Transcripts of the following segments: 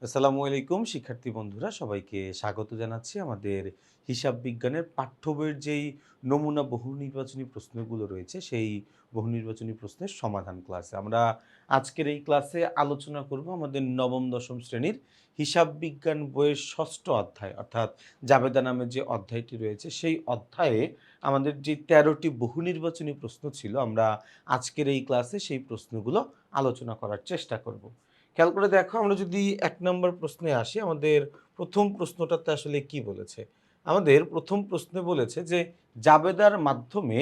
আসসালামু আলাইকুম শিক্ষার্থী বন্ধুরা, সবাইকে স্বাগত জানাচ্ছি আমাদের হিসাব বিজ্ঞানের পাঠ্য বইয়ের যেই নমুনা বহু নির্বাচনী প্রশ্নগুলো রয়েছে সেই বহু নির্বাচনী প্রশ্নের সমাধান ক্লাসে। আমরা আজকের এই ক্লাসে আলোচনা করব আমাদের নবম দশম শ্রেণীর হিসাব বিজ্ঞান বইয়ের ষষ্ঠ অধ্যায় অর্থাৎ জাবেদা নামের যে অধ্যায়টি রয়েছে সেই অধ্যায়ে আমাদের যে ১৩টি বহু নির্বাচনী প্রশ্ন ছিল, আমরা আজকের এই ক্লাসে সেই প্রশ্নগুলো আলোচনা করার চেষ্টা করব। খেয়াল করে দেখো, আমরা যদি ১ নম্বর প্রশ্নে আসি, আমাদের প্রথম প্রশ্নটাতে আসলে কি বলেছে? আমাদের প্রথম প্রশ্নে বলেছে যে জাবেদার মাধ্যমে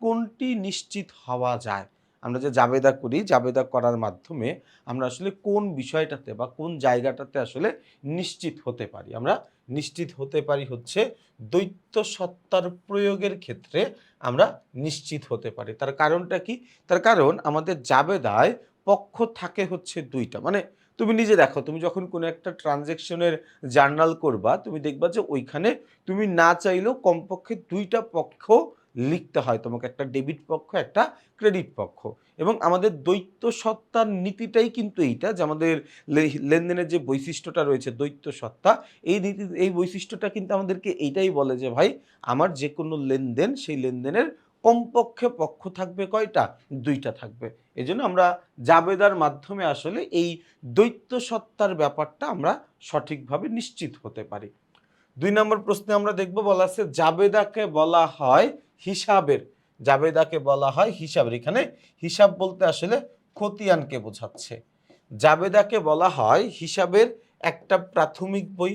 কোনটি নিশ্চিত হওয়া যায়? আমরা যে জাবেদা করি, জাবেদা করার মাধ্যমে আমরা আসলে কোন বিষয়টাতে বা কোন জায়গাটাতে আসলে নিশ্চিত হতে পারি? আমরা নিশ্চিত হতে পারি হচ্ছে দ্বৈত সত্তার প্রয়োগের ক্ষেত্রে আমরা নিশ্চিত হতে পারি। তার কারণটা কি? তার কারণ আমাদের জাবেদায় পক্ষ থাকে হচ্ছে ২ টা। মানে তুমি নিজে দেখো, তুমি যখন কোনো একটা ট্রান্সেকশনের জার্নাল করবা, তুমি দেখবা যে ওইখানে তুমি না চাইলেও কমপক্ষে ২ টা পক্ষ লিখতে হয় তোমাকে, একটা ডেবিট পক্ষ, একটা ক্রেডিট পক্ষ। এবং আমাদের দ্বৈত সত্তার নীতিটাই কিন্তু এইটা যে আমাদের লেনদেনের যে বৈশিষ্ট্যটা রয়েছে দ্বৈত সত্তা, এই বৈশিষ্ট্যটা কিন্তু আমাদেরকে এইটাই বলে যে ভাই, আমার যেকোনো লেনদেন, সেই লেনদেনের কমপক্ষে পক্ষ থাকবে কয়টা? ২ টা থাকবে। এজন্য আমরা জাবেদার মাধ্যমে আসলে এই দ্বৈত সত্তার ব্যাপারটা আমরা সঠিকভাবে নিশ্চিত হতে পারি। ২ নম্বর প্রশ্নে আমরা দেখব, বলা আছে জাবেদাকে বলা হয় হিসাবের। জাবেদাকে বলা হয় হিসাবের। এখানে হিসাব বলতে আসলে খতিয়ানকে বোঝাচ্ছে। জাবেদাকে বলা হয় হিসাবের একটা প্রাথমিক বই।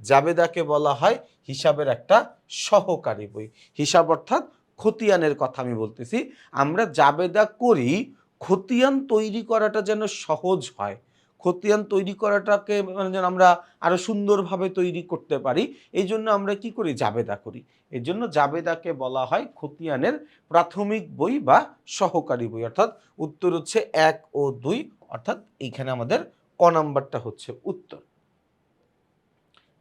জাবেদাকে বলা হয় হিসাবের একটা সহকারী বই। হিসাব অর্থাৎ খতিয়ানের কথা আমি বলতেছি। আমরা জাবেদা করি খতিয়ান তৈরি করাটা যেন সহজ হয়। খতিয়ান তৈরি করাটাকে মানে যেন আমরা আরো সুন্দরভাবে তৈরি করতে পারি, এইজন্য আমরা কি করি? জাবেদা করি। এজন্য জাবেদাকে বলা হয় খতিয়ানের প্রাথমিক বই বা সহকারী বই। অর্থাৎ উত্তর হচ্ছে ১ ও ২, অর্থাৎ এইখানে আমাদের ক নাম্বারটা হচ্ছে উত্তর।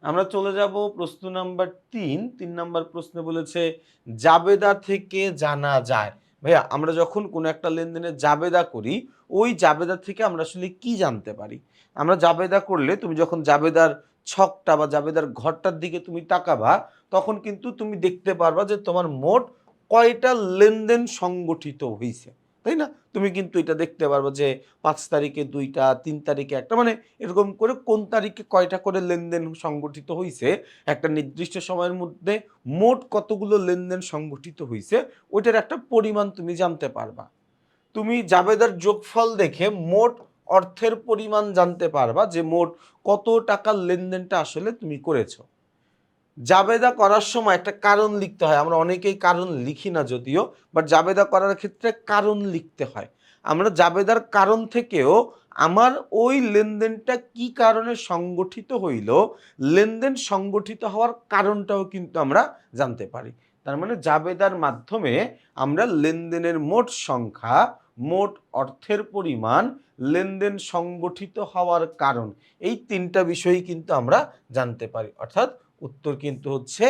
আমরা চলে যাব প্রশ্ন নাম্বার ৩ নাম্বার প্রশ্নে বলেছে জাবেদা থেকে জানা যায়। ভাইয়া, আমরা যখন কোনো একটা লেনদেনের জাবেদা করি, ওই জাবেদা থেকে আমরা আসলে কি জানতে পারি? আমরা জাবেদা করলে তুমি যখন জাবেদার ছকটা বা জাবেদার ঘরটার দিকে তুমি তাকাবা, তখন কিন্তু তুমি দেখতে পারবা যে তোমার মোট কয়টা লেনদেন সংগঠিত হইছে। তাই না? তুমি কিন্তু এটা দেখতে পারবা যে ৫ তারিখে ২ টা, ৩ তারিখে ১ টা, মানে এরকম করে কোন তারিখে কয়টা করে লেনদেন সংগঠিত হইছে, একটা নির্দিষ্ট সময়ের মধ্যে মোট কতগুলো লেনদেন সংগঠিত হইছে, ওইটার একটা পরিমাণ তুমি জানতে পারবা। তুমি জাবেদার যোগফল দেখে মোট অর্থের পরিমাণ জানতে পারবা যে মোট কত টাকার লেনদেনটা আসলে তুমি করেছো। জাবেদা করার সময় একটা কারণ লিখতে হয়। আমরা অনেকেই কারণ লিখি না যদিও, বাট জাবেদা করার ক্ষেত্রে কারণ লিখতে হয়। আমরা জাবেদার কারণ থেকেও আমার ওই লেনদেনটা কি কারণে সংগঠিত হইল, লেনদেন সংগঠিত হওয়ার কারণটাও কিন্তু আমরা জানতে পারি। তার মানে জাবেদার মাধ্যমে আমরা লেনদেনের মোট সংখ্যা, মোট অর্থের পরিমাণ, লেনদেন সংগঠিত হওয়ার কারণ, এই ৩টা বিষয়ই কিন্তু আমরা জানতে পারি। অর্থাৎ উত্তর কিন্তু হচ্ছে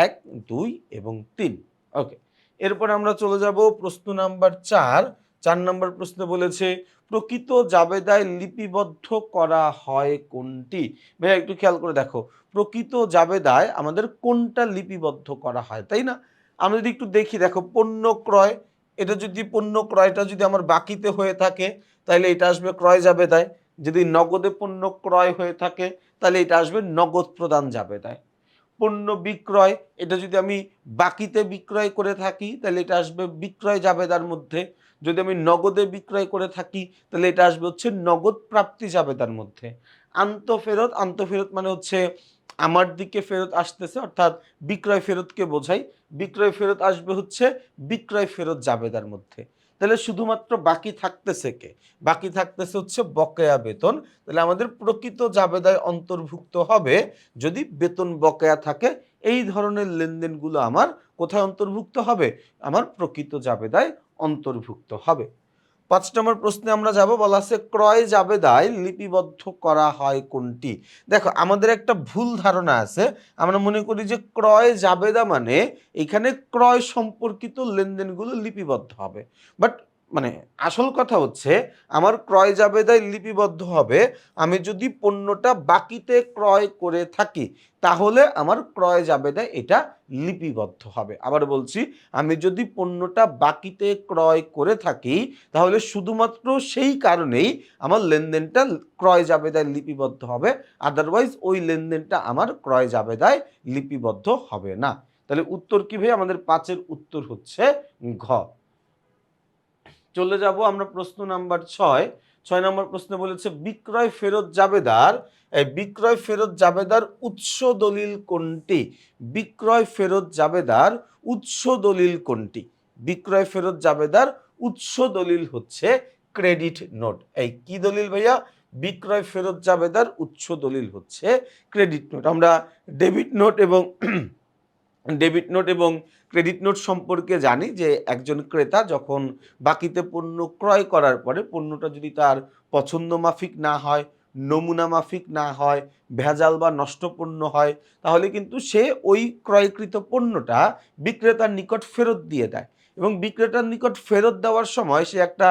১, ২ এবং ৩। ওকে। এরপর আমরা চলে যাব প্রশ্ন নাম্বার ৪। ৪ নম্বর প্রশ্নে বলেছে প্রকৃত জাবেদায় লিপিবদ্ধ করা হয় কোনটি? ভাইয়া একটু খেয়াল করে দেখো, প্রকৃত জাবেদায় আমাদের কোনটা লিপিবদ্ধ করা হয়, তাই না? আমরা যদি একটু দেখি, দেখো পণ্য ক্রয়, এটা যদি পণ্য ক্রয়টা যদি আমার বাকিতে হয়ে থাকে তাহলে এটা আসবে ক্রয় জাবেদায়। যদি নগদে পণ্য ক্রয় হয়ে থাকে তাহলে এটা আসবে নগদ প্রদান জাবেদায়। পণ্য বিক্রয়, এটা যদি আমি বাকিতে বিক্রয় করে থাকি তাহলে এটা আসবে বিক্রয় জাবেদার মধ্যে। যদি আমি নগদে বিক্রয় করে থাকি তাহলে এটা আসবে হচ্ছে নগদ প্রাপ্তি জাবেদার মধ্যে। আন্তঃফেরত, আন্তঃফেরত মানে হচ্ছে আমার দিকে ফেরত আসতেছে, অর্থাৎ বিক্রয় ফেরতকে বোঝাই। বিক্রয় ফেরত আসবে হচ্ছে বিক্রয় ফেরত জাবেদার মধ্যে। তাহলে শুধুমাত্র বাকি থাকতেছে কে? বাকি থাকতেছে হচ্ছে বকেয়া বেতন। তাহলে আমাদের প্রকৃত জাবেদায় অন্তর্ভুক্ত হবে যদি বেতন বকেয়া থাকে। এই ধরনের লেনদেনগুলো আমার কোথায় অন্তর্ভুক্ত হবে? আমার প্রকৃত জাবেদায় অন্তর্ভুক্ত হবে। ৫ নম্বর প্রশ্নে আমরা যাব, বলা আছে ক্রয় জাবেদায় লিপিবদ্ধ করা হয় কোনটি? দেখো, আমাদের একটা ভুল ধারণা আছে। আমরা মনে করি যে ক্রয় জাবেদা মানে এখানে ক্রয় সম্পর্কিত লেনদেনগুলো লিপিবদ্ধ হবে। বাট মানে আসল কথা হচ্ছে আমার ক্রয় জাবেদায় লিপিবদ্ধ হবে আমি যদি পণ্যটা বাকিতে ক্রয় করে থাকি, তাহলে আমার ক্রয় জাবেদায় এটা লিপিবদ্ধ হবে। আবার বলছি, আমি যদি পণ্যটা বাকিতে ক্রয় করে থাকি তাহলে শুধুমাত্র সেই কারণেই আমার লেনদেনটা ক্রয় জাবেদায় লিপিবদ্ধ হবে, আদারওয়াইজ ওই লেনদেনটা আমার ক্রয় জাবেদায় লিপিবদ্ধ হবে না। তাহলে উত্তর কি ভাই? আমাদের 5-এর উত্তর হচ্ছে ঘ। চলে যাব আমরা প্রশ্ন নাম্বার 6 নম্বর প্রশ্নে বলেছে বিক্রয় ফেরত জাবেদার, এই বিক্রয় ফেরত জাবেদার উৎস দলিল কোনটি? বিক্রয় ফেরত জাবেদার উৎস দলিল কোনটি? বিক্রয় ফেরত জাবেদার উৎস দলিল হচ্ছে ক্রেডিট নোট। এই কি দলিল ভাইয়া? বিক্রয় ফেরত জাবেদার উৎস দলিল হচ্ছে ক্রেডিট নোট। আমরা ডেবিট নোট এবং ক্রেডিট নোট সম্পর্কে জানি যে একজন ক্রেতা যখন বাকিতে পণ্য ক্রয় করার পরে পণ্যটা যদি তার পছন্দ মাফিক না হয়, নমুনা মাফিক না হয়, ভেজাল বা নষ্ট পণ্য হয়, তাহলে কিন্তু সে ওই ক্রয়কৃত পণ্যটা বিক্রেতার নিকট ফেরত দিয়ে দেয় এবং বিক্রেতার নিকট ফেরত দেওয়ার সময় সে একটা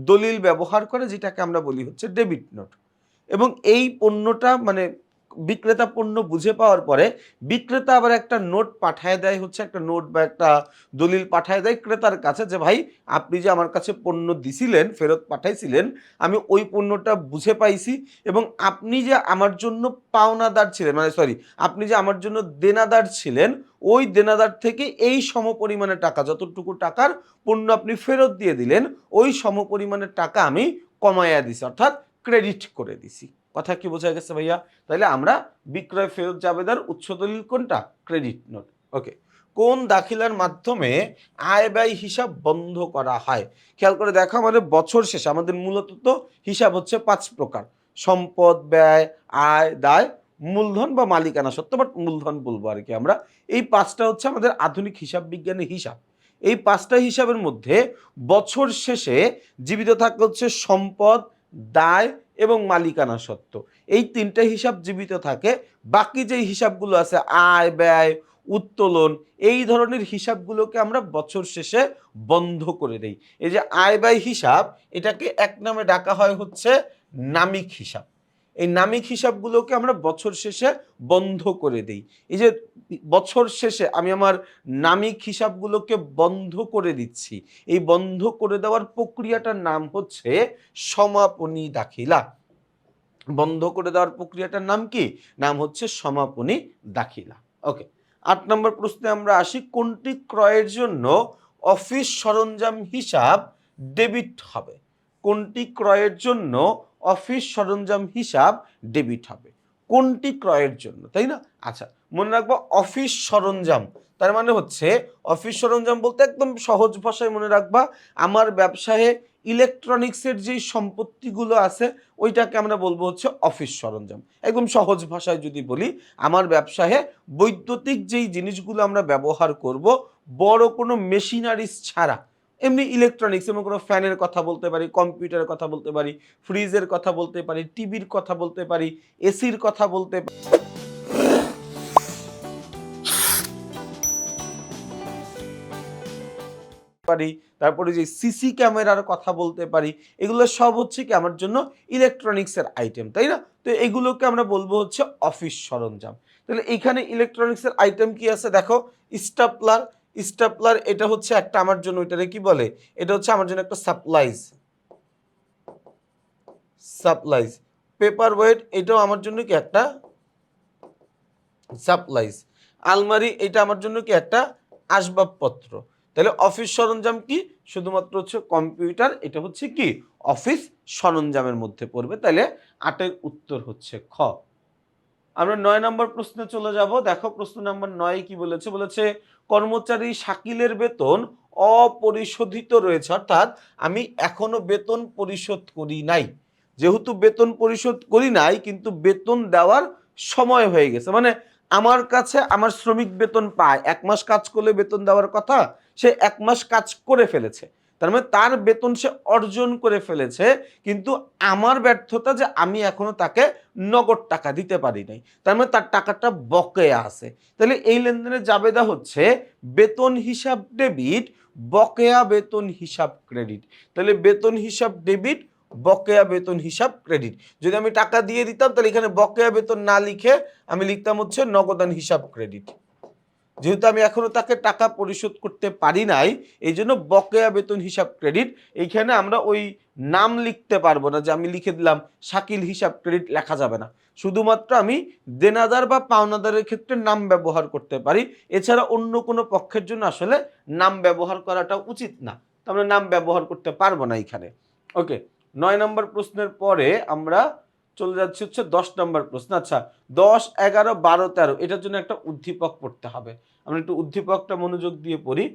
দলিল ব্যবহার করে যেটাকে আমরা বলি হচ্ছে ডেবিট নোট। এবং এই পণ্যটা মানে বিক্রেতা পণ্য বুঝে পাওয়ার পরে বিক্রেতা আবার একটা নোট পাঠায় দেয়, হচ্ছে একটা নোট বা একটা দলিল পাঠায় দেয় ক্রেতার কাছে যে ভাই আপনি যে আমার কাছে পণ্য দিছিলেন, ফেরত পাঠাইছিলেন, আমি ওই পণ্যটা বুঝে পাইছি এবং আপনি যে আমার জন্য পাওনাদার ছিলেন, মানে সরি, আপনি যে আমার জন্য দেনাদার ছিলেন, ওই দেনাদার থেকে এই সমপরিমাণে টাকা, যতটুকু টাকার পণ্য আপনি ফেরত দিয়ে দিলেন, ওই সমপরিমাণের টাকা আমি কমাইয়া দিছি, অর্থাৎ ক্রেডিট করে দিছি। কথা কি বোঝা গেছে ভাইয়া? তাহলে আমরা বিক্রয় ফেরত জাবেদার উৎস দলিল কোনটা? Credit note. ওকে। কোন দাখিলার মাধ্যমে আয় ব্যয় হিসাব বন্ধ করা হয়? খেয়াল করে দেখো, আমাদের বছর শেষে আমাদের মূলত তো হিসাব হচ্ছে 5 প্রকার: সম্পদ, ব্যয়, আয়, দায়, মূলধন বা মালিকানা সত্ত্ব, বাট মূলধন বলবো আর কি আমরা। এই 5টা হচ্ছে আমাদের আধুনিক হিসাব বিজ্ঞানের হিসাব। এই 5টা হিসাবের মধ্যে বছর শেষে জীবিত থাকে হচ্ছে সম্পদ, দায় এবং মালিকানা সত্ত্ব। এই 3টে হিসাব জীবিত থাকে। বাকি যে হিসাবগুলো আছে আয়, ব্যয়, উত্তোলন, এই ধরনের হিসাবগুলোকে আমরা বছর শেষে বন্ধ করে দেই। এই যে আয় ব্যয় হিসাব, এটাকে এক নামে ডাকা হয় হচ্ছে নামিক হিসাব। এই নামিক হিসাবগুলোকে আমরা বছর শেষে বন্ধ করে দেই। এই যে বছর শেষে আমি আমার নামিক হিসাবগুলোকে বন্ধ করে দিচ্ছি, এই বন্ধ করে দেওয়ার প্রক্রিয়াটার নাম হচ্ছে সমাপনী দাখিলা। বন্ধ করে দেওয়ার প্রক্রিয়াটার নাম কি? নাম হচ্ছে সমাপনী দাখিলা। ওকে। 8 নম্বর প্রশ্নে আমরা আসি, কোনটি ক্রয়ের জন্য অফিস সরঞ্জাম হিসাব ডেবিট হবে? কোনটি ক্রয়ের জন্য অফিস সরঞ্জাম হিসাব ডেবিট হবে? কোনটি ক্রয়ের জন্য, তাই না? আচ্ছা, মনে রাখবো অফিস সরঞ্জাম, তার মানে হচ্ছে অফিস সরঞ্জাম বলতে একদম সহজ ভাষায় মনে রাখবা, আমার ব্যবসায়ে ইলেকট্রনিক্সের যেই সম্পত্তিগুলো আছে ওইটাকে আমরা বলবো হচ্ছে অফিস সরঞ্জাম। একদম সহজ ভাষায় যদি বলি, আমার ব্যবসায়ে বৈদ্যুতিক যেই জিনিসগুলো আমরা ব্যবহার করব বড় কোনো মেশিনারিজ ছাড়া, এমনি ইলেকট্রনিক্স, এবং কোনো ফ্যানের কথা বলতে পারি, কম্পিউটারের কথা বলতে পারি, ফ্রিজের কথা বলতে পারি, টিভির কথা বলতে পারি, এসির কথা বলতে পারি, তারপরে যে সিসি ক্যামেরার কথা বলতে পারি, এগুলো সব হচ্ছে কি আমার জন্য ইলেকট্রনিক্সের আইটেম, তাই না? তো এগুলোকে আমরা বলবো হচ্ছে অফিস সরঞ্জাম। তাহলে এখানে ইলেকট্রনিক্সের আইটেম কি আছে দেখো, স্টাপলার। স্টাপলার এটা হচ্ছে একটা আমার জন্য, ওইটারে কি বলে, এটা হচ্ছে আমার জন্য একটা সাপ্লাইজ। সাপ্লাইজ। পেপার ওয়েট, এটাও আমার জন্য কি একটা সাপ্লাইজ। আলমারি, এটা আমার জন্য কি একটা আসবাবপত্র। তাহলে অফিস সরঞ্জাম কি? শুধুমাত্র হচ্ছে কম্পিউটার, এটা হচ্ছে কি অফিস সরঞ্জামের মধ্যে পড়বে। তাহলে 8-এর উত্তর হচ্ছে খ। আমরা 9 নম্বর প্রশ্নে চলে যাব। দেখো প্রশ্ন নাম্বার 9 কি বলেছে? বলেছে কর্মচারী শাকিলের বেতন অপরিশোধিত রয়েছে, অর্থাৎ আমি এখনো বেতন পরিশোধ করি নাই। যেহেতু বেতন পরিশোধ করি নাই কিন্তু বেতন দেওয়ার সময় হয়ে গেছে, মানে আমার কাছে আমার শ্রমিক বেতন পায়, 1 মাস কাজ করলে বেতন দেওয়ার কথা, সে 1 মাস কাজ করে ফেলেছে, তার মানে তার বেতন সে অর্জন করে ফেলেছে, কিন্তু আমার ব্যর্থতা যে আমি এখনো তাকে নগদ টাকা দিতে পারি নাই, তার মানে তার টাকাটা বকেয়া আছে। তাহলে এই লেনদেনের জাবেদা হচ্ছে বেতন হিসাব ডেবিট, বকেয়া বেতন হিসাব ক্রেডিট। তাহলে বেতন হিসাব ডেবিট, বকেয়া বেতন হিসাব ক্রেডিট। যদি আমি টাকা দিয়ে দিতাম তাহলে এখানে বকেয়া বেতন না লিখে আমি লিখতাম হচ্ছে নগদান হিসাব ক্রেডিট। যেহেতু আমি এখনো তাকে টাকা পরিশোধ করতে পারি নাই, এই জন্য বকেয়া বেতন হিসাব ক্রেডিট। এইখানে আমরা ওই নাম লিখতে পারবো না, যে আমি লিখে দিলাম শাকিল হিসাব ক্রেডিট, লেখা যাবে না। শুধুমাত্র আমি দেনাদার বা পাওনাদারের ক্ষেত্রে নাম ব্যবহার করতে পারি, এছাড়া অন্য কোনো পক্ষের জন্য আসলে নাম ব্যবহার করাটা উচিত না, তো আমরা নাম ব্যবহার করতে পারবো না এখানে। ওকে, 9 নম্বর প্রশ্নের পরে আমরা চলে যাচ্ছি হচ্ছে 10 নম্বর প্রশ্ন। আচ্ছা, 10, 11, 12, 13 এটার জন্য একটা উদ্দীপক পড়তে হবে। আমরা একটু উদ্দীপকটা মনোযোগ দিয়ে পড়ি।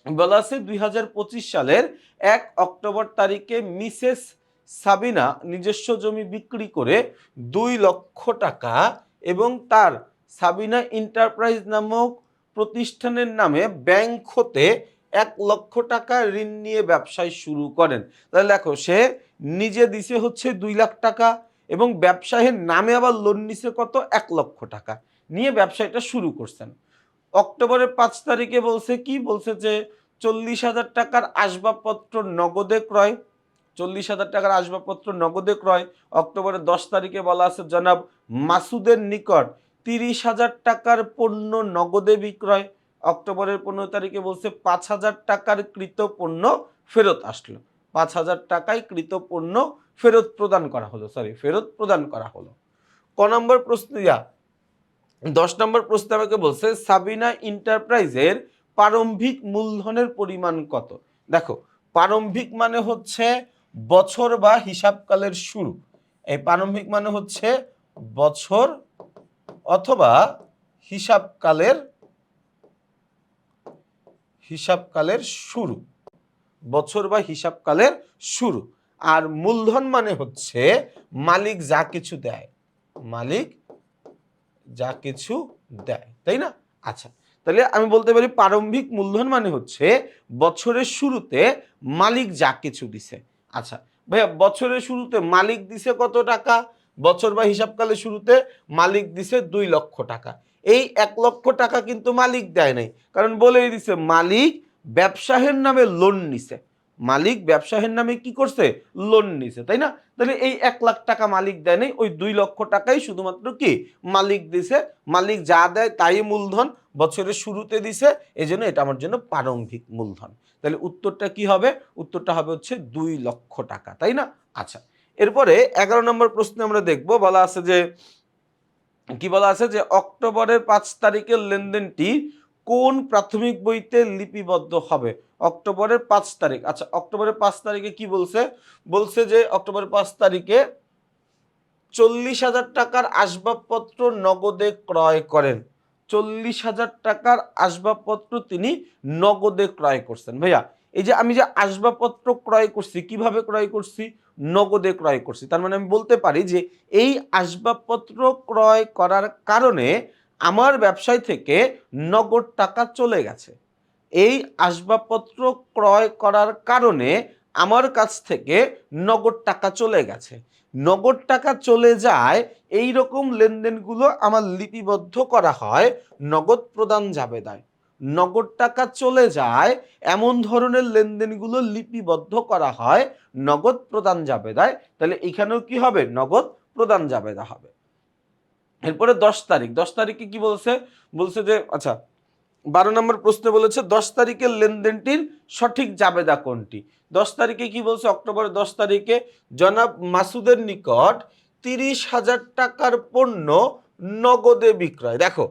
বলা আছে 2025 সালের 1 অক্টোবর তারিখে মিসেস সাবিনা নিজস্ব জমি বিক্রি করে 2 লক্ষ টাকা এবং তার সাবিনা এন্টারপ্রাইজ নামক প্রতিষ্ঠানের নামে ব্যাংক হতে 1 লক্ষ টাকা ঋণ নিয়ে ব্যবসায় শুরু করেন। তাহলে দেখো, সে নিজে দিছে হচ্ছে 2 লাখ টাকা এবং ব্যবসায়ের নামে আবার লোন নিছে কত, 1 লক্ষ টাকা নিয়ে ব্যবসায়টা শুরু করছেন। অক্টোবরের 5 তারিখে বলছে কি, বলছে যে 40,000 টাকার আসবাবপত্র নগদে ক্রয়, 40,000 টাকার আসবাবপত্র নগদে ক্রয়। অক্টোবরের 10 তারিখে বলা আছে জনাব মাসুদের নিকট 30,000 টাকার পণ্য নগদে বিক্রয়। অক্টোবরের 15 তারিখে বলছে 5,000 টাকার কৃত পণ্য ফেরত আসলো, 5,000 টাকায় কৃত পণ্য ফেরত প্রদান করা হলো, ফেরত প্রদান করা হলো। ক নম্বর প্রশ্ন, 10 নম্বর প্রশ্ন আমাকে বলছে সাবিনা এন্টারপ্রাইজের প্রারম্ভিক মূলধনের পরিমাণ কত। দেখো, প্রারম্ভিক মানে হচ্ছে বছর বা হিসাবকালের শুরু। এই প্রারম্ভিক মানে হচ্ছে বছর অথবা হিসাবকালের শুরু, বছর বা হিসাবকালের শুরু। আর মূলধন মানে হচ্ছে মালিক যা কিছু দেয়, মালিক যা কিছু দেয়, তাই না? আচ্ছা, তাহলে আমি বলতে পারি প্রারম্ভিক মূলধন মানে হচ্ছে বছরের শুরুতে মালিক যা কিছু দিছে। আচ্ছা ভাইয়া, বছরের শুরুতে মালিক দিছে কত টাকা? বছর বা হিসাবকালের শুরুতে মালিক দিছে 2 লক্ষ টাকা। এই 1 লক্ষ টাকা কিন্তু মালিক দেয় নাই, কারণ বলেই দিছে মালিক ব্যবসায়ের নামে লোন নিছে, মালিক ব্যবসায়ের নামে কি করছে, লোন নিছে, তাই না? তাহলে এই 1 লাখ টাকা মালিক দেয় নাই, ওই 2 লক্ষ টাকাই শুধুমাত্র কি মালিক দিছে। মালিক যা দেয় তাই মূলধন, বছরের শুরুতে দিছে, এই জন্য এটা আমার জন্য প্রারম্ভিক মূলধন। তাহলে উত্তরটা কি হবে? উত্তরটা হবে হচ্ছে 2 লক্ষ টাকা, তাই না? আচ্ছা, এরপরে 11 নম্বর প্রশ্নে আমরা দেখব, বলা আছে যে কি বলা আছে যে অক্টোবরের 5 তারিখের লেনদেনটি কোন প্রাথমিক বইতে লিপিবদ্ধ হবে? অক্টোবরের 5 তারিখ। আচ্ছা, অক্টোবরের 5 তারিখে কি বলছে? বলছে যে অক্টোবরের 5 তারিখে 40,000 টাকার আসবাবপত্র নগদে ক্রয় করেন। 40,000 টাকার আসবাবপত্র তিনি নগদে ক্রয় করছেন। ভাইয়া, এই যে আমি যে আসবাবপত্র ক্রয় করছি, কিভাবে ক্রয় করছি? নগদে ক্রয় করছি। তার মানে আমি বলতে পারি যে এই আসবাবপত্র ক্রয় করার কারণে আমার ব্যবসায় থেকে নগদ টাকা চলে গেছে। এই আসবাবপত্র ক্রয় করার কারণে আমার কাছ থেকে নগদ টাকা চলে গেছে। নগদ টাকা চলে যায়, এই রকম লেনদেনগুলো আমার লিপিবদ্ধ করা হয় নগদ প্রদান জাবেদায়। নগদ টাকা চলে যায় এমন ধরনের লেনদেনগুলো লিপিবদ্ধ করা হয় নগদ প্রদান জাবেদায়। তাহলে এখানেও কি হবে? নগদ প্রদান জাবেদা হবে। এরপরে 10 তারিখ। 10 তারিখে কি বলছে? বলছে যে আচ্ছা, 12 নম্বর প্রশ্নে বলেছে 10 তারিখের লেনদেনটির সঠিক জাবেদা কোনটি? 10 তারিখে কি বলছে? অক্টোবরের 10 তারিখে জনাব মাসুদের নিকট 30,000 টাকার পণ্য নগদে বিক্রয়। দেখো,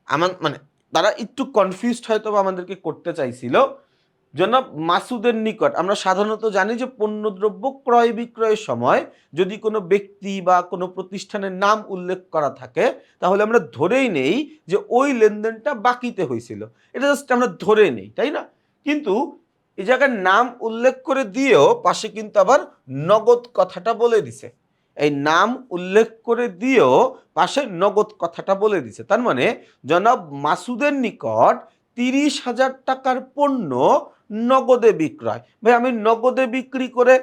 আমার মানে তারা একটু কনফিউজড হয়তো আমাদেরকে করতে চাইছিল। জনাব মাসুদের নিকট, আমরা সাধারণত জানি যে পণ্যদ্রব্য ক্রয় বিক্রয়ের সময় যদি কোনো ব্যক্তি বা কোনো প্রতিষ্ঠানের নাম উল্লেখ করা থাকে, তাহলে আমরা ধরেই নেই যে ওই লেনদেনটা বাকিতে হয়েছিল। এটা জাস্ট আমরা ধরে নেই, তাই না? কিন্তু এই জায়গায় নাম উল্লেখ করে দিয়েও পাশে কিন্তু আবার নগদ কথাটা বলে দিছে। এই নাম উল্লেখ করে দিয়েও পাশে নগদ কথাটা বলে দিছে। তার মানে জনাব মাসুদের নিকট 30,000 টাকার পণ্য নগদে বিক্রয়। ভাই আমি নগদে বিক্রি করে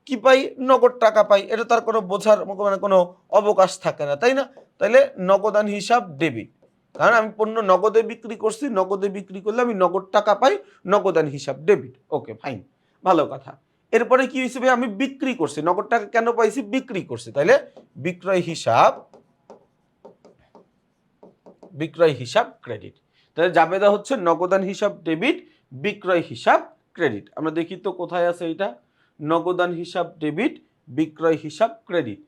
কি পাই? নগদ টাকা পাই। এটা তার কোনো বোঝার মানে কোনো অবকাশ থাকে না, তাই না? তাইলে নগদান হিসাব ডেবিট। কারণ আমি পণ্য নগদে বিক্রি করছি, নগদে বিক্রি করলে আমি নগদ টাকা পাই, নগদান হিসাব ডেবিট। ওকে ফাইন, ভালো কথা। এরপরে কি হয়েছে ভাই? আমি বিক্রি করছি, নগদ টাকা কেন পাইছি? বিক্রি করছি, তাইলে বিক্রয় হিসাব ক্রেডিট। তাহলে জাবেদা হচ্ছে নগদান হিসাব ডেবিট, বিক্রয় হিসাব ক্রেডিট। আমরা দেখি তো কোথায় আছে এটা, নগদান হিসাব ডেবিট, বিক্রয় হিসাব ক্রেডিট,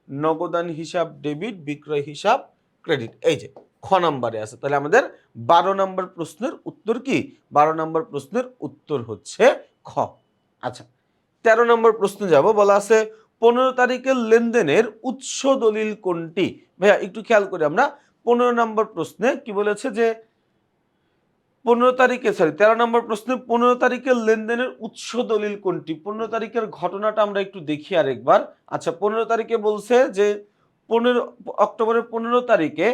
নগদান হিসাব ডেবিট, বিক্রয় হিসাব ক্রেডিট, এই যে খ নম্বরে আছে। তাহলে আমাদের 12 নম্বর প্রশ্নের উত্তর কি? 12 নম্বর প্রশ্নের উত্তর হচ্ছে খ। আচ্ছা, 13 নম্বর প্রশ্ন যাব। বলা আছে 15 তারিখের লেনদেনের উৎস দলিল কোনটি? ভাইয়া একটু খেয়াল করি আমরা, 15 নম্বর প্রশ্নে কি বলেছে যে 13 নম্বর প্রশ্নে 15 তারিখের লেনদেনের উৎস দলিল কোনটি? 15 তারিখের ঘটনাটা আমরা একটু দেখি আরেকবার। আচ্ছা, 15 তারিখে বলছে যে 15 অক্টোবরের 15 তারিখে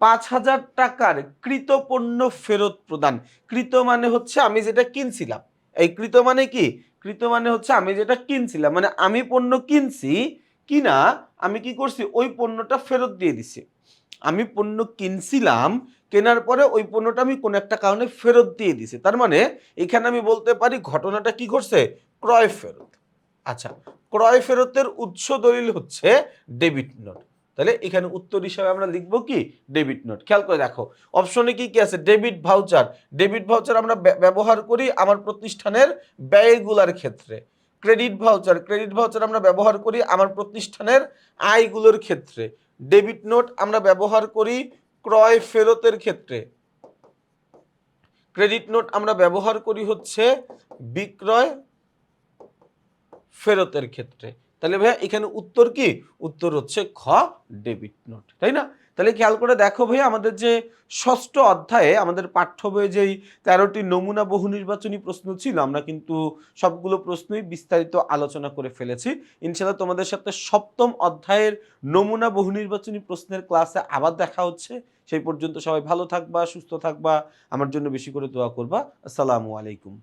5,000 টাকার কৃত পণ্য ফেরত প্রদান। কৃত মানে হচ্ছে আমি যেটা কিনছিলাম। এই কৃত মানে কি? কৃত মানে হচ্ছে আমি যেটা কিনছিলাম, মানে আমি পণ্য কিনছি, কিনা আমি কি করছি? ওই পণ্যটা ফেরত দিয়ে দিছি। আমি পণ্য কিনছিলাম, কেনার পরে ওই পণ্যটা আমি কোনো একটা কারণে ফেরত দিয়ে দিছি। তার মানে এখানে আমি বলতে পারি ঘটনাটা কি করছে? ক্রয় ফেরত। আচ্ছা, ক্রয় ফেরতের উৎস দলিল হচ্ছে ডেবিট নোট। তাহলে এখানে উত্তর হিসাবে আমরা লিখবো কি? Debit note. খেয়াল করে দেখো অপশনে কি কি আছে? Debit voucher. ডেবিট ভাউচার আমরা ব্যবহার করি আমার প্রতিষ্ঠানের ব্যয়গুলোর ক্ষেত্রে। ক্রেডিট ভাউচার, ক্রেডিট ভাউচার আমরা ব্যবহার করি আমার প্রতিষ্ঠানের আয়গুলোর ক্ষেত্রে। ডেবিট নোট আমরা ব্যবহার করি ক্রয় ফেরতের ক্ষেত্রে। ক্রেডিট নোট আমরা ব্যবহার করি হচ্ছে বিক্রয় ফেরতের ক্ষেত্রে। তাহলে ভাইয়া এখানে উত্তর কি? উত্তর হচ্ছে খ, ডেবিট নোট, তাই না? তাহলে খেয়াল করে দেখো ভাইয়া, আমাদের যে ষষ্ঠ অধ্যায়ে আমাদের পাঠ্য বইয়ে যেই 13টি নমুনা বহু নির্বাচনী প্রশ্ন ছিল, আমরা কিন্তু সবগুলো প্রশ্নই বিস্তারিত আলোচনা করে ফেলেছি। ইনশাআল্লাহ তোমাদের সাথে সপ্তম অধ্যায়ের নমুনা বহু নির্বাচনী প্রশ্নের ক্লাসে আবার দেখা হচ্ছে। সেই পর্যন্ত সবাই ভালো থাকবা, সুস্থ থাকবা, আমার জন্য বেশি করে দোয়া করবা। আসসালামু আলাইকুম।